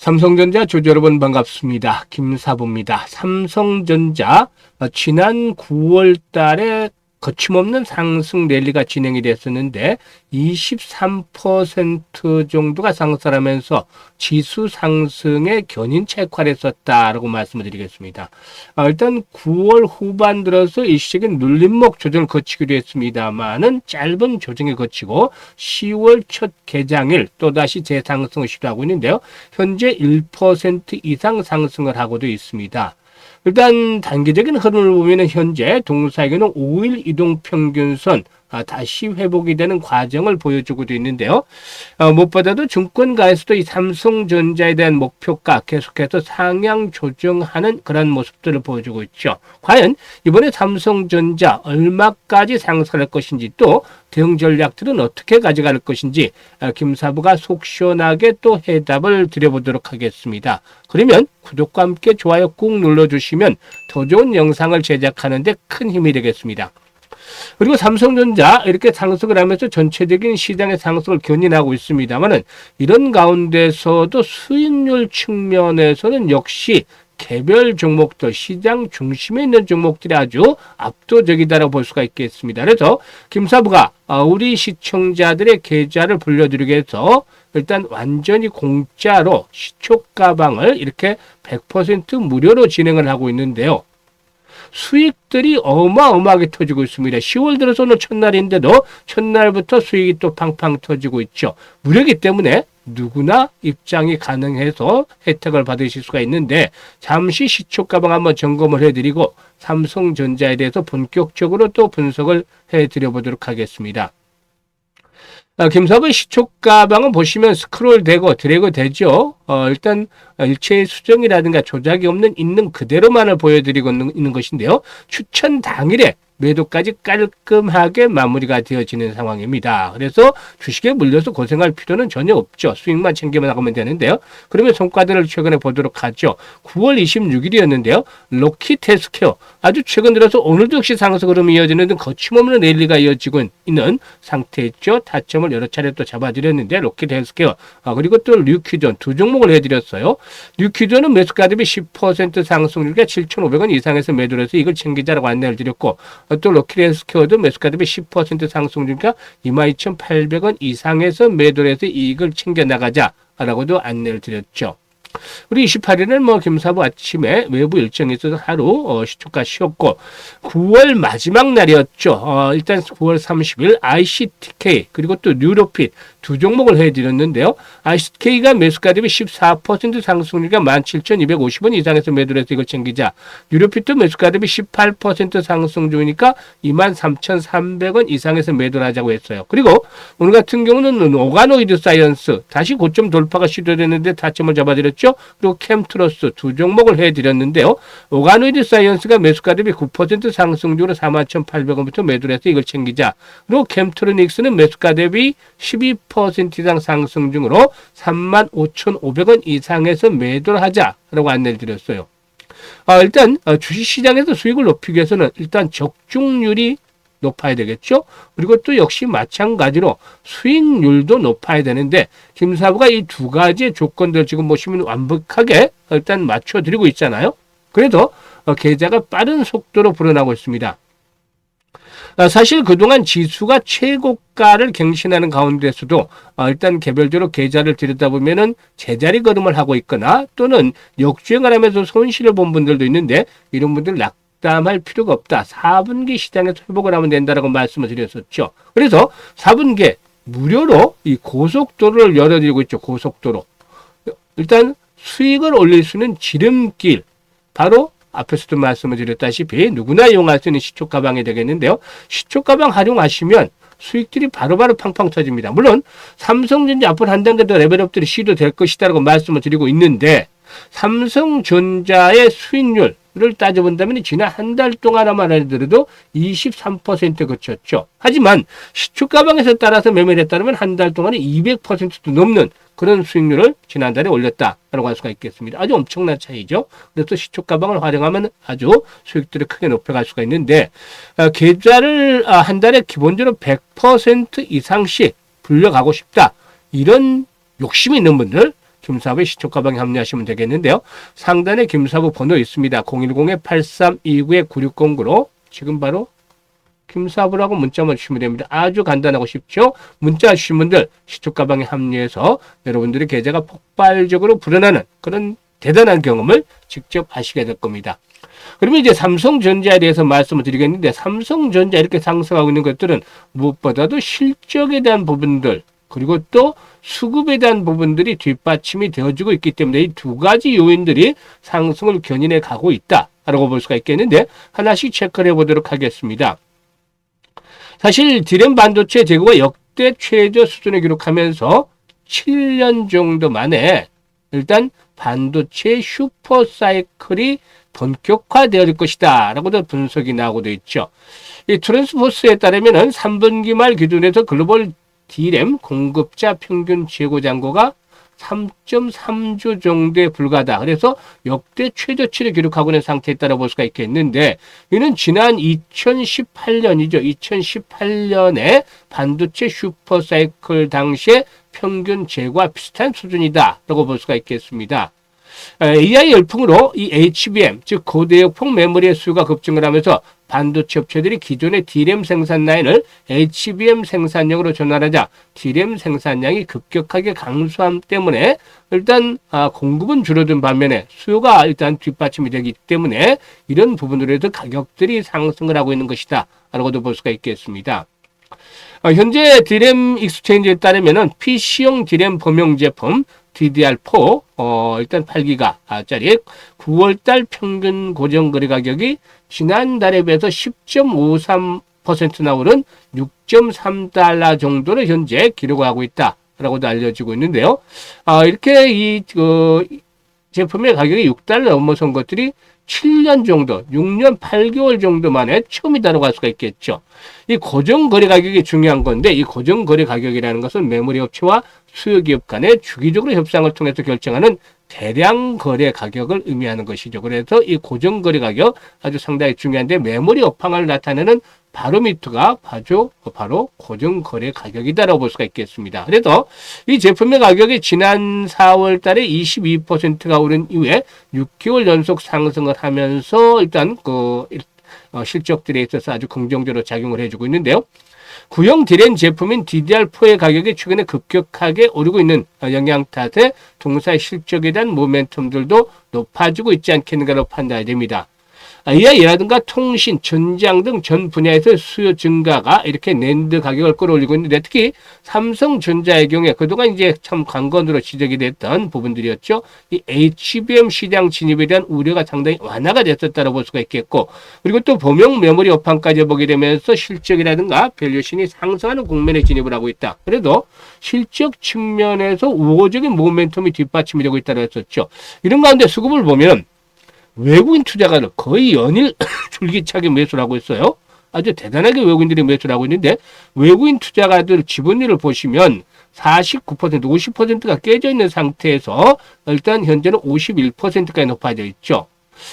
삼성전자 주주 여러분 반갑습니다. 김사부입니다. 삼성전자 지난 9월 달에 거침없는 상승 랠리가 진행이 됐었는데 23% 정도가 상승하면서 지수 상승에 견인 체크를 했었다라고 말씀을 드리겠습니다. 일단 9월 후반 들어서 일시적인 눌림목 조정을 거치기도 했습니다만은 짧은 조정을 거치고 10월 첫 개장일 또다시 재상승을 시도하고 있는데요. 현재 1% 이상 상승을 하고도 있습니다. 일단 단기적인 흐름을 보면 현재 동사에게는 5일 이동평균선 다시 회복이 되는 과정을 보여주고도 있는데요. 무엇보다도 증권가에서도 이 삼성전자에 대한 목표가 계속해서 상향 조정하는 그런 모습들을 보여주고 있죠. 과연 이번에 삼성전자 얼마까지 상승할 것인지 또 대응 전략들은 어떻게 가져갈 것인지 김사부가 속 시원하게 또 해답을 드려보도록 하겠습니다. 그러면 구독과 함께 좋아요 꾹 눌러주시면 더 좋은 영상을 제작하는 데 큰 힘이 되겠습니다. 그리고 삼성전자 이렇게 상승을 하면서 전체적인 시장의 상승을 견인하고 있습니다만은 이런 가운데서도 수익률 측면에서는 역시 개별 종목들, 시장 중심에 있는 종목들이 아주 압도적이다라고 볼 수가 있겠습니다. 그래서 김사부가 우리 시청자들의 계좌를 불려드리기 위해서 일단 완전히 공짜로 시초가방을 이렇게 100% 무료로 진행을 하고 있는데요. 수익들이 어마어마하게 터지고 있습니다. 10월 들어서는 첫날인데도 첫날부터 수익이 또 팡팡 터지고 있죠. 무료이기 때문에 누구나 입장이 가능해서 혜택을 받으실 수가 있는데 잠시 시초가방 한번 점검을 해드리고 삼성전자에 대해서 본격적으로 또 분석을 해드려보도록 하겠습니다. 김사부의 시초가방은 보시면 스크롤 되고 드래그 되죠. 일단 일체의 수정이라든가 조작이 없는 있는 그대로만을 보여드리고 있는 것인데요. 추천 당일에 매도까지 깔끔하게 마무리가 되어지는 상황입니다. 그래서 주식에 물려서 고생할 필요는 전혀 없죠. 수익만 챙기면 나가면 되는데요. 그러면 성과들을 최근에 보도록 하죠. 9월 26일이었는데요. 로킷 헬스케어 아주 최근 들어서 오늘도 역시 상승 흐름이 이어지는 등 거침없는 랠리가 이어지고 있는 상태였죠. 타점을 여러 차례 또 잡아드렸는데 로킷 헬스케어 그리고 또 류퀴존 두 종목을 해드렸어요. 류퀴존은 매수가 대비 10% 상승률과 7,500원 이상에서 매도를 해서 이걸 챙기자라고 안내를 드렸고 또 로킷 헬스케어도 매수가 대비 10% 상승률과 22,800원 이상에서 매도를 해서 이익을 챙겨나가자라고도 안내를 드렸죠. 우리 28일은 김사부 아침에 외부 일정이 있어서 하루 시초가 쉬었고 9월 마지막 날이었죠. 일단 9월 30일 ICTK 그리고 또 뉴로핏 두 종목을 해드렸는데요. ICTK가 매수가 대비 14% 상승률과 17,250원 이상에서 매도를 해서 이걸 챙기자. 뉴로핏도 매수가 대비 18% 상승 중이니까 23,300원 이상에서 매도를 하자고 했어요. 그리고 오늘 같은 경우는 오가노이드 사이언스 다시 고점 돌파가 시도됐는데 타점을 잡아드렸죠. 그리고 캠트로스 두 종목을 해드렸는데요. 오가노이드 사이언스가 매수가 대비 9% 상승률로 41,800원부터 매도를 해서 이걸 챙기자. 그리고 캠트로닉스는 매수가 대비 12% 이상 상승 중으로 35,500원 이상에서 매도를 하자라고 안내를 드렸어요. 일단 주식시장에서 수익을 높이기 위해서는 일단 적중률이 높아야 되겠죠. 그리고 또 역시 마찬가지로 수익률도 높아야 되는데 김사부가 이 두 가지의 조건들 지금 보시면 완벽하게 일단 맞춰드리고 있잖아요. 그래서 계좌가 빠른 속도로 불어나고 있습니다. 사실 그동안 지수가 최고가를 갱신하는 가운데서도 일단 개별적으로 계좌를 들여다보면은 제자리 걸음을 하고 있거나 또는 역주행을 하면서 손실을 본 분들도 있는데 이런 분들 낙담할 필요가 없다. 4분기 시장에서 회복을 하면 된다라고 말씀을 드렸었죠. 그래서 4분기에 무료로 이 고속도로를 열어드리고 있죠. 고속도로. 일단 수익을 올릴 수 있는 지름길 바로 앞에서도 말씀을 드렸다시피 누구나 이용할 수 있는 시초가방이 되겠는데요. 시초가방 활용하시면 수익들이 바로바로 팡팡 터집니다. 물론 삼성전자 앞으로 한 단계 더 레벨업들이 시도될 것이다라고 말씀을 드리고 있는데 삼성전자의 수익률을 따져본다면 지난 한 달 동안만 하더라도 23% 그쳤죠. 하지만 시초가방에서 따라서 매매를 했다면 한 달 동안에 200%도 넘는 그런 수익률을 지난달에 올렸다라고 할 수가 있겠습니다. 아주 엄청난 차이죠. 그래서 시초가방을 활용하면 아주 수익들을 크게 높여갈 수가 있는데 계좌를 한 달에 기본적으로 100% 이상씩 불려가고 싶다. 이런 욕심이 있는 분들 김사부의 시초가방에 합류하시면 되겠는데요. 상단에 김사부 번호 있습니다. 010-8329-9609로 지금 바로 김사부라고 문자만 주시면 됩니다. 아주 간단하고 쉽죠? 문자 주신 분들 시초가방에 합류해서 여러분들의 계좌가 폭발적으로 불어나는 그런 대단한 경험을 직접 하시게 될 겁니다. 그러면 이제 삼성전자에 대해서 말씀을 드리겠는데, 삼성전자 이렇게 상승하고 있는 것들은 무엇보다도 실적에 대한 부분들, 그리고 또 수급에 대한 부분들이 뒷받침이 되어주고 있기 때문에 이 두 가지 요인들이 상승을 견인해 가고 있다라고 볼 수가 있겠는데, 하나씩 체크를 해보도록 하겠습니다. 사실 디램 반도체 재고가 역대 최저 수준을 기록하면서 7년 정도 만에 일단 반도체 슈퍼 사이클이 본격화되어질 것이다 라고도 분석이 나오고 있죠. 이 트랜스포스에 따르면 3분기 말 기준에서 글로벌 디램 공급자 평균 재고 잔고가 3.3주 정도에 불과하다. 그래서 역대 최저치를 기록하고 있는 상태에 따라 볼 수가 있겠는데, 이는 지난 2018년이죠. 2018년에 반도체 슈퍼사이클 당시에 평균 재고와 비슷한 수준이다 라고 볼 수가 있겠습니다. AI 열풍으로 이 HBM, 즉 고대역폭 메모리의 수요가 급증을 하면서 반도체 업체들이 기존의 D램 생산 라인을 HBM 생산량으로 전환하자 D램 생산량이 급격하게 강수함 때문에 일단 공급은 줄어든 반면에 수요가 일단 뒷받침이 되기 때문에 이런 부분으로 해서 가격들이 상승을 하고 있는 것이다 라고도 볼 수가 있겠습니다. 현재 D램 익스체인지에 따르면 PC용 D램 범용 제품 DDR4 일단 8기가짜리 9월달 평균 고정거래 가격이 지난달에 비해서 10.53% 나오는 6.3달러 정도를 현재 기록하고 있다라고도 알려지고 있는데요. 이렇게 이 제품의 가격이 6달러 넘어선 것들이 7년 정도, 6년 8개월 정도 만에 처음이다라고 할 수가 있겠죠. 이 고정거래 가격이 중요한 건데, 이 고정거래 가격이라는 것은 메모리 업체와 수요기업 간의 주기적으로 협상을 통해서 결정하는 대량 거래 가격을 의미하는 것이죠. 그래서 이 고정거래 가격 아주 상당히 중요한데, 메모리 업황을 나타내는 바로미터가 바로 고정거래 가격이다라고 볼 수가 있겠습니다. 그래서 이 제품의 가격이 지난 4월 달에 22%가 오른 이후에 6개월 연속 상승을 하면서 일단 실적들에 있어서 아주 긍정적으로 작용을 해주고 있는데요. 구형 디램 제품인 DDR4의 가격이 최근에 급격하게 오르고 있는 영향 탓에 동사의 실적에 대한 모멘텀들도 높아지고 있지 않겠는가로 판단이 됩니다. AI라든가 통신, 전장 등 전 분야에서 수요 증가가 이렇게 낸드 가격을 끌어올리고 있는데, 특히 삼성전자의 경우에 그동안 이제 참 관건으로 지적이 됐던 부분들이었죠. 이 HBM 시장 진입에 대한 우려가 상당히 완화가 됐었다고 볼 수가 있겠고, 그리고 또 범용 메모리 업황까지 보게 되면서 실적이라든가 밸류션이 상승하는 국면에 진입을 하고 있다. 그래도 실적 측면에서 우호적인 모멘텀이 뒷받침이 되고 있다고 했었죠. 이런 가운데 수급을 보면 외국인 투자가는 거의 연일 줄기차게 매수를 하고 있어요. 아주 대단하게 외국인들이 매수를 하고 있는데, 외국인 투자가들 지분율을 보시면 49%, 50%가 깨져 있는 상태에서 일단 현재는 51%까지 높아져 있죠.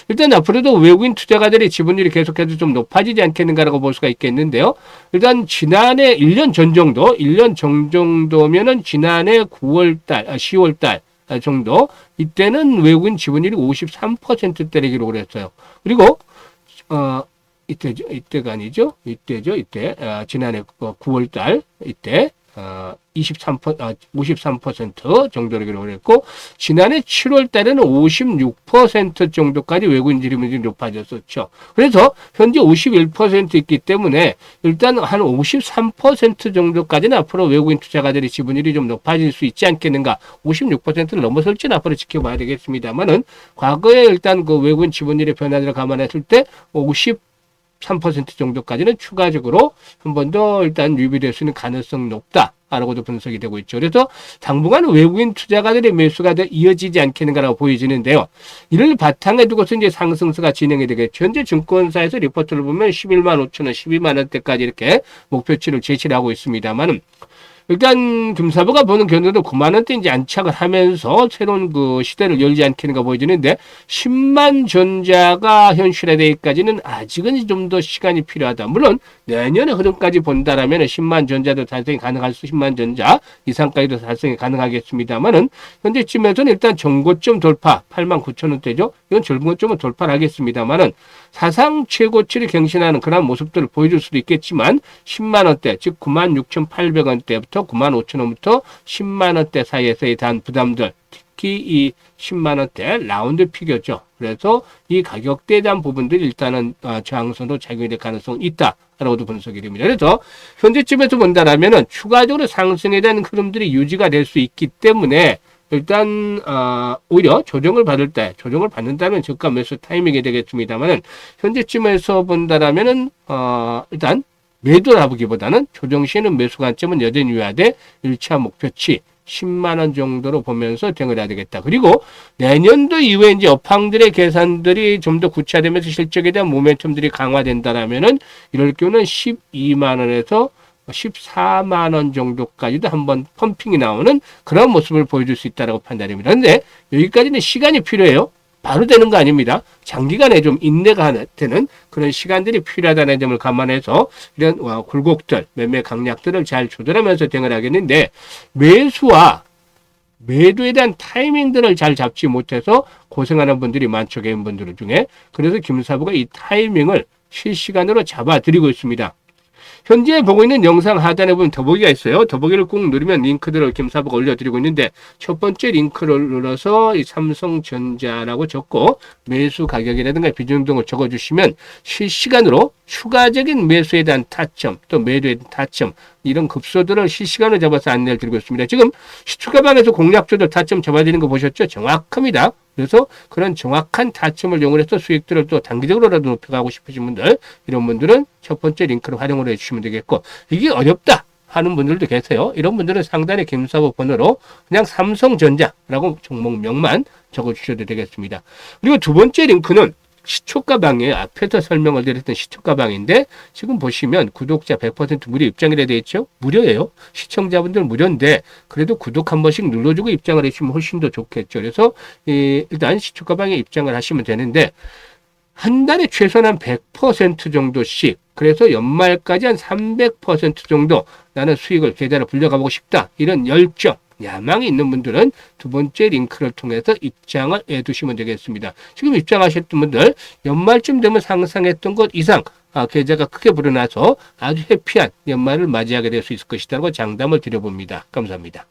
일단 앞으로도 외국인 투자가들의 지분율이 계속해서 좀 높아지지 않겠는가라고 볼 수가 있겠는데요. 일단 지난해 1년 전 정도, 1년 전 정도면은 지난해 10월달 정도, 이때는 외국인 지분율이 53%대를 기록을 했어요. 그리고 이때가 아니죠. 이때 지난해 9월달 이때 53% 정도로 기록을 했고, 지난해 7월 달에는 56% 정도까지 외국인 지분율이 높아졌었죠. 그래서 현재 51% 있기 때문에 일단 한 53% 정도까지는 앞으로 외국인 투자가들의 지분율이 좀 높아질 수 있지 않겠는가. 56%를 넘어설지는 앞으로 지켜봐야 되겠습니다만은, 과거에 일단 그 외국인 지분율의 변화를 감안했을 때 53% 정도까지는 추가적으로 한 번 더 일단 유입될 수 있는 가능성이 높다라고도 분석이 되고 있죠. 그래서 당분간 외국인 투자가들의 매수가 더 이어지지 않겠는가라고 보여지는데요. 이를 바탕에 두고서 이제 상승세가 진행이 되겠죠. 현재 증권사에서 리포트를 보면 11만 5천 원, 12만 원대까지 이렇게 목표치를 제시를 하고 있습니다만은, 일단 금사부가 보는 견도도 9만 원대 이제 안착을 하면서 새로운 그 시대를 열지 않겠는가 보여지는데 10만 전자가 현실화되기까지는 아직은 좀 더 시간이 필요하다. 물론 내년의 흐름까지 본다라면 10만 전자도 달성이 가능할 수 10만 전자 이상까지도 달성이 가능하겠습니다만은 현재쯤에서는 일단 정고점 돌파 8만 9천 원대죠. 이건 정고점은 돌파를 하겠습니다만은 사상 최고치를 갱신하는 그런 모습들을 보여줄 수도 있겠지만 10만 원대 즉 9만 6,800원대부터 9만 5천 원부터 10만 원대 사이에서의 단 부담들 특히 이 10만 원대 라운드 피겨죠. 그래서 이 가격대에 대한 부분들이 일단은 저항선으로 작용이 될 가능성이 있다라고도 분석이 됩니다. 그래서 현재쯤에서 본다라면은 추가적으로 상승에 대한 흐름들이 유지가 될 수 있기 때문에 일단 오히려 조정을 받는다면 저가 매수 타이밍이 되겠습니다만은 현재쯤에서 본다라면은 일단 매도를 보기보다는 조정 시에는 매수 관점은 여전히 유효하되 1차 목표치 10만 원 정도로 보면서 대응을 해야 되겠다. 그리고 내년도 이후에 이제 업황들의 계산들이 좀 더 구체화되면서 실적에 대한 모멘텀들이 강화된다라면은 이럴 경우는 12만 원에서 14만 원 정도까지도 한번 펌핑이 나오는 그런 모습을 보여줄 수 있다고 판단합니다. 그런데 여기까지는 시간이 필요해요. 바로 되는 거 아닙니다. 장기간에 좀 인내가 되는 그런 시간들이 필요하다는 점을 감안해서 이런 굴곡들, 매매 강약들을 잘 조절하면서 대응을 하겠는데 매수와 매도에 대한 타이밍들을 잘 잡지 못해서 고생하는 분들이 많죠. 개인분들 중에. 그래서 김사부가 이 타이밍을 실시간으로 잡아드리고 있습니다. 현재 보고 있는 영상 하단에 보면 더보기가 있어요. 더보기를 꾹 누르면 링크들을 김사부가 올려드리고 있는데 첫 번째 링크를 눌러서 이 삼성전자라고 적고 매수 가격이라든가 비중 등을 적어주시면 실시간으로 추가적인 매수에 대한 타점 또 매도에 대한 타점 이런 급소들을 실시간으로 잡아서 안내를 드리고 있습니다. 지금 시초가방에서 공략조절 타점 잡아드리는 거 보셨죠? 정확합니다. 그래서 그런 정확한 타점을 이용해서 수익들을 또 단기적으로라도 높여가고 싶으신 분들 이런 분들은 첫 번째 링크를 활용을 해주시면 되겠고 이게 어렵다 하는 분들도 계세요. 이런 분들은 상단의 김사부 번호로 그냥 삼성전자라고 종목명만 적어주셔도 되겠습니다. 그리고 두 번째 링크는 시초가방에 앞에서 설명을 드렸던 시초가방인데 지금 보시면 구독자 100% 무료 입장이라 되어 있죠. 무료예요. 시청자분들 무료인데 그래도 구독 한 번씩 눌러주고 입장을 해주시면 훨씬 더 좋겠죠. 그래서 일단 시초가방에 입장을 하시면 되는데 한 달에 최소한 100% 정도씩 그래서 연말까지 한 300% 정도 나는 수익을 계좌로 불려가보고 싶다. 이런 열정 야망이 있는 분들은 두 번째 링크를 통해서 입장을 해두시면 되겠습니다. 지금 입장하셨던 분들 연말쯤 되면 상상했던 것 이상 계좌가 크게 불어나서 아주 해피한 연말을 맞이하게 될 수 있을 것이라고 장담을 드려봅니다. 감사합니다.